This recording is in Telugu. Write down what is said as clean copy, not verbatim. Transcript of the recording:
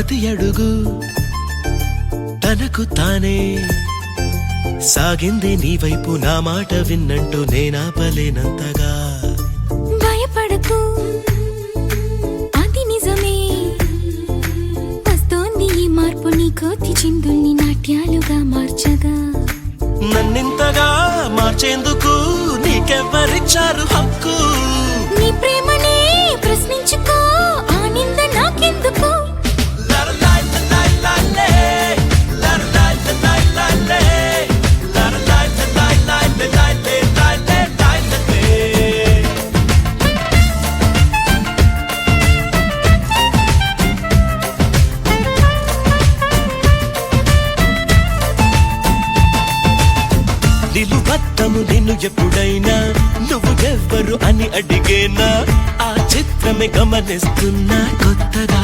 ప్రతి అడుగు తనకు తానే సాగింది నీ వైపు నా మాట విన్నంటూ నేనాపలేనంతగా భయపడకు అది నిజమే వస్తోంది ఈ మార్పు నీ కోతి చిందుల్ని నాట్యాలుగా మార్చగా నన్నింతగా మార్చేందుకు నీకెవ్వరిచ్చారు హక్కు నీ ప్రేమనే ప్రశ్నించుకో ఆ నింద నాకెందుకు నిలువత్తము నిన్ను ఎప్పుడైనా నువ్వు ఎవ్వరు అని అడిగేనా ఆ చిత్రమే గమనిస్తున్నా కొత్తగా